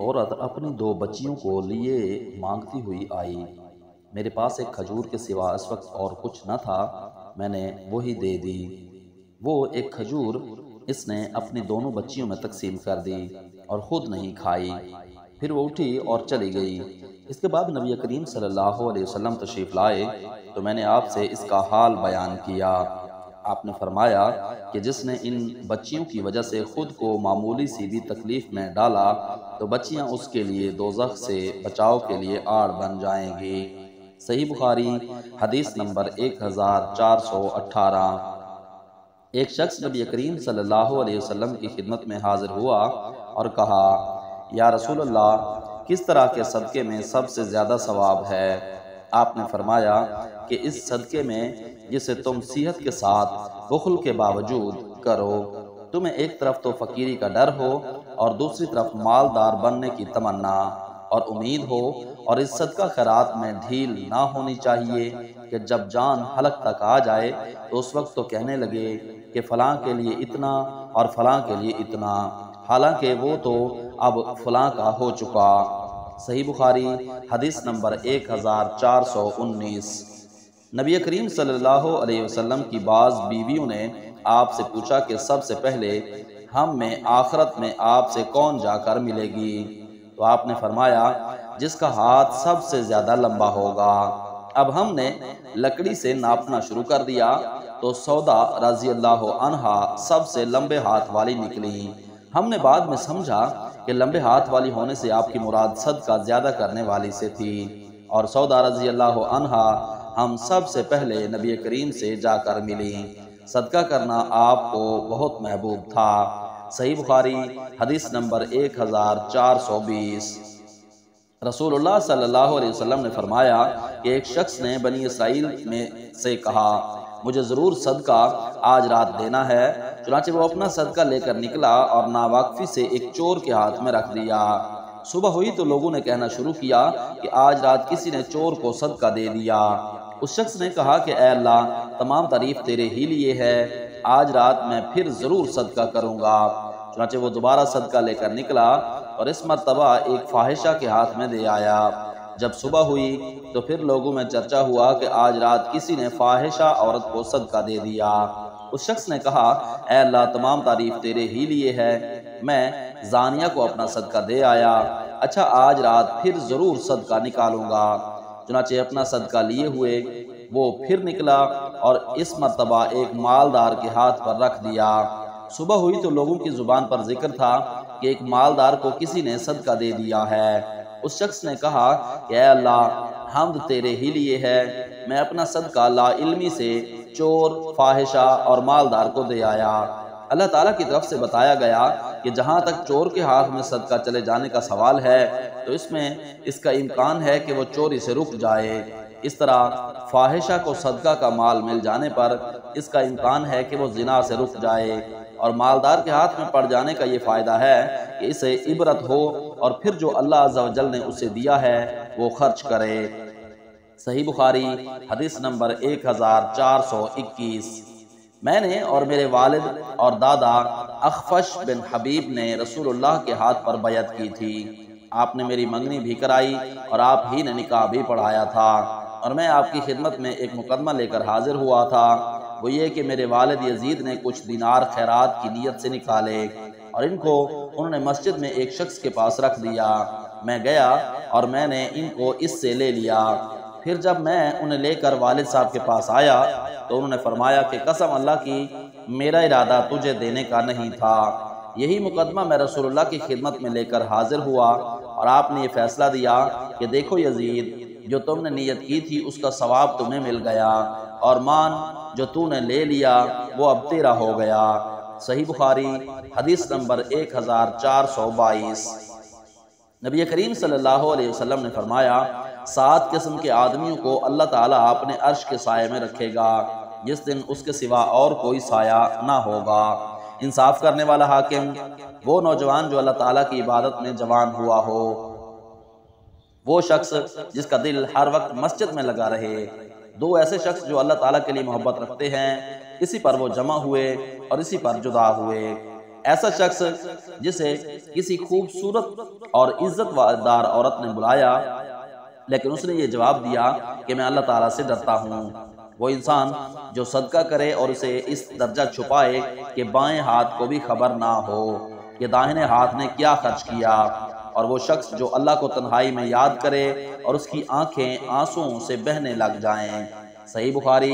عورت اپنی 2 بچیوں کو لیے مانگتی ہوئی آئی۔ میرے پاس ایک کھجور کے سوا اس وقت اور کچھ نہ تھا، میں نے وہی دے دی۔ وہ ایک کھجور اس نے اپنی دونوں بچیوں میں تقسیم کر دی اور خود نہیں کھائی۔ پھر وہ اٹھی اور چلی گئی۔ اس کے بعد نبی کریم صلی اللہ علیہ وسلم تشریف لائے تو میں نے آپ سے اس کا حال بیان کیا۔ آپ نے فرمایا کہ جس نے ان بچیوں کی وجہ سے خود کو معمولی سی بھی تکلیف میں ڈالا تو بچیاں اس کے لیے دوزخ سے بچاؤ کے لیے آڑ بن جائیں گی۔ صحیح بخاری حدیث نمبر 1418۔ ایک شخص نبی کریم صلی اللہ علیہ وسلم کی خدمت میں حاضر ہوا اور کہا، یا رسول اللہ، کس طرح کے صدقے میں سب سے زیادہ ثواب ہے؟ آپ نے فرمایا کہ اس صدقے میں جسے تم صحت کے ساتھ بخل کے باوجود کرو۔ تمہیں ایک طرف تو فقیری کا ڈر ہو اور دوسری طرف مالدار بننے کی تمنا اور امید ہو، اور اس صدقہ خیرات میں ڈھیل نہ ہونی چاہیے کہ جب جان حلق تک آ جائے تو اس وقت تو کہنے لگے کہ فلاں کے لیے اتنا اور فلاں کے لیے اتنا، حالانکہ وہ تو اب فلاں کا ہو چکا۔ صحیح بخاری حدیث نمبر 1419۔ نبی کریم صلی اللہ علیہ وسلم کی بعض بیویوں نے آپ سے پوچھا کہ سب سے پہلے ہم میں آخرت میں آپ سے کون جا کر ملے گی؟ تو آپ نے فرمایا، جس کا ہاتھ سب سے زیادہ لمبا ہوگا۔ اب ہم نے لکڑی سے ناپنا شروع کر دیا تو سودا رضی اللہ عنہا سب سے لمبے ہاتھ والی نکلی۔ ہم نے بعد میں سمجھا کہ لمبے ہاتھ والی ہونے سے آپ کی مراد صدقہ زیادہ کرنے والی سے تھی، اور سودا رضی اللہ عنہا ہم سب سے پہلے نبی کریم سے جا کر ملی۔ صدقہ کرنا آپ کو بہت محبوب تھا۔ صحیح بخاری حدیث نمبر 1420۔ رسول اللہ صلی اللہ علیہ وسلم نے فرمایا کہ ایک شخص نے بنی اسرائیل میں سے کہا، مجھے ضرور صدقہ آج رات دینا ہے۔ چنانچہ وہ اپنا صدقہ لے کر نکلا اور ناواقفی سے ایک چور کے ہاتھ میں رکھ دیا۔ صبح ہوئی تو لوگوں نے کہنا شروع کیا کہ آج رات کسی نے چور کو صدقہ دے دیا۔ اس شخص نے کہا کہ اے اللہ، تمام تعریف تیرے ہی لیے ہے، آج رات میں پھر ضرور صدقہ کروں گا۔ چنانچہ وہ دوبارہ صدقہ لے کر نکلا اور اس مرتبہ ایک فاحشہ کے ہاتھ میں دے آیا۔ جب صبح ہوئی تو پھر لوگوں میں چرچا ہوا کہ آج رات کسی نے فاحشہ عورت کو صدقہ دے دیا۔ اس شخص نے کہا، اے اللہ، تمام تعریف تیرے ہی لیے ہے، میں زانیہ کو اپنا صدقہ دے آیا، اچھا آج رات پھر ضرور صدقہ نکالوں گا۔ چنانچہ اپنا صدقہ لیے ہوئے وہ پھر نکلا اور اس مرتبہ ایک مالدار کے ہاتھ پر رکھ دیا۔ صبح ہوئی تو لوگوں کی زبان پر ذکر تھا کہ ایک مالدار کو کسی نے صدقہ دے دیا ہے۔ اس شخص نے کہا کہ اے اللہ، حمد تیرے ہی لیے ہے، میں اپنا صدقہ لا علمی سے چور، فاحشہ اور مالدار کو دے آیا۔ اللہ تعالیٰ کی طرف سے بتایا گیا کہ جہاں تک چور کے ہاتھ میں صدقہ چلے جانے کا سوال ہے تو اس میں اس کا امکان ہے کہ وہ چوری سے رک جائے۔ اس طرح فاحشہ کو صدقہ کا مال مل جانے پر اس کا امکان ہے کہ وہ زنا سے رک جائے، اور مالدار کے ہاتھ میں پڑ جانے کا یہ فائدہ ہے کہ اسے عبرت ہو اور پھر جو اللہ عز و جل نے اسے دیا ہے وہ خرچ کرے۔ صحیح بخاری حدیث نمبر 1421۔ میں نے اور میرے والد اور دادا اخفش بن حبیب نے رسول اللہ کے ہاتھ پر بیعت کی تھی۔ آپ نے میری منگنی بھی کرائی اور آپ ہی نے نکاح بھی پڑھایا تھا، اور میں آپ کی خدمت میں ایک مقدمہ لے کر حاضر ہوا تھا، وہ یہ کہ میرے والد یزید نے کچھ دینار خیرات کی نیت سے نکالے اور ان کو انہوں نے مسجد میں ایک شخص کے پاس رکھ دیا۔ میں گیا اور میں نے ان کو اس سے لے لیا۔ پھر جب میں انہیں لے کر والد صاحب کے پاس آیا تو انہوں نے فرمایا کہ قسم اللہ کی، میرا ارادہ تجھے دینے کا نہیں تھا۔ یہی مقدمہ میں رسول اللہ کی خدمت میں لے کر حاضر ہوا اور آپ نے یہ فیصلہ دیا کہ دیکھو یزید، جو تم نے نیت کی تھی اس کا ثواب تمہیں مل گیا، اور مان جو تو نے لے لیا وہ اب تیرا ہو گیا۔ صحیح بخاری حدیث نمبر 1422۔ نبی کریم صلی اللہ علیہ وسلم نے فرمایا، 7 قسم کے آدمیوں کو اللہ تعالیٰ اپنے عرش کے سائے میں رکھے گا جس دن اس کے سوا اور کوئی سایہ نہ ہوگا۔ انصاف کرنے والا حاکم، وہ نوجوان جو اللہ تعالیٰ کی عبادت میں جوان ہوا ہو، وہ شخص جس کا دل ہر وقت مسجد میں لگا رہے۔ 2 ایسے شخص جو اللہ تعالیٰ کے لیے محبت رکھتے ہیں، اسی پر وہ جمع ہوئے اور اسی پر جدا ہوئے۔ ایسا شخص جسے کسی خوبصورت اور عزت دار عورت نے بلایا لیکن اس نے یہ جواب دیا کہ میں اللہ تعالیٰ سے ڈرتا ہوں، وہ انسان جو صدقہ کرے اور اسے اس درجہ چھپائے کہ بائیں ہاتھ کو بھی خبر نہ ہو کہ داہنے ہاتھ نے کیا خرچ کیا، اور وہ شخص جو اللہ کو تنہائی میں یاد کرے اور اس کی آنکھیں آنسوؤں سے بہنے لگ جائیں۔ صحیح بخاری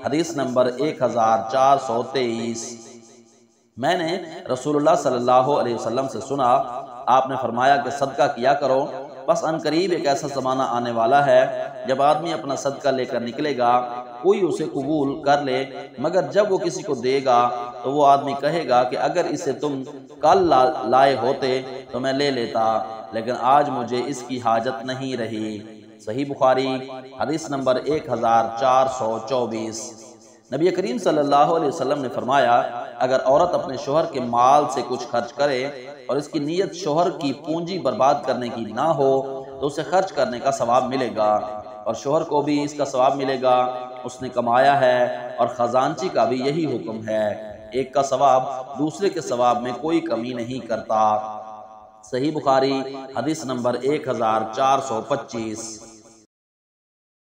حدیث نمبر 1423۔ میں نے رسول اللہ صلی اللہ علیہ وسلم سے سنا، آپ نے فرمایا کہ صدقہ کیا کرو، بس ان قریب ایک ایسا زمانہ آنے والا ہے جب آدمی اپنا صدقہ لے کر نکلے گا، کوئی اسے قبول کر لے، مگر جب وہ کسی کو دے گا تو وہ آدمی کہے گا کہ اگر اسے تم کل لائے ہوتے تو میں لے لیتا، لیکن آج مجھے اس کی حاجت نہیں رہی۔ صحیح بخاری حدیث نمبر 1424۔ نبی کریم صلی اللہ علیہ وسلم نے فرمایا، اگر عورت اپنے شوہر کے مال سے کچھ خرچ کرے اور اس کی نیت شوہر کی پونجی برباد کرنے کی نہ ہو تو اسے خرچ کرنے کا ثواب ملے گا، اور شوہر کو بھی اس کا ثواب ملے گا، اس نے کمایا ہے، اور خزانچی کا بھی یہی حکم ہے، ایک کا ثواب دوسرے کے ثواب میں کوئی کمی نہیں کرتا۔ صحیح بخاری حدیث نمبر 1425۔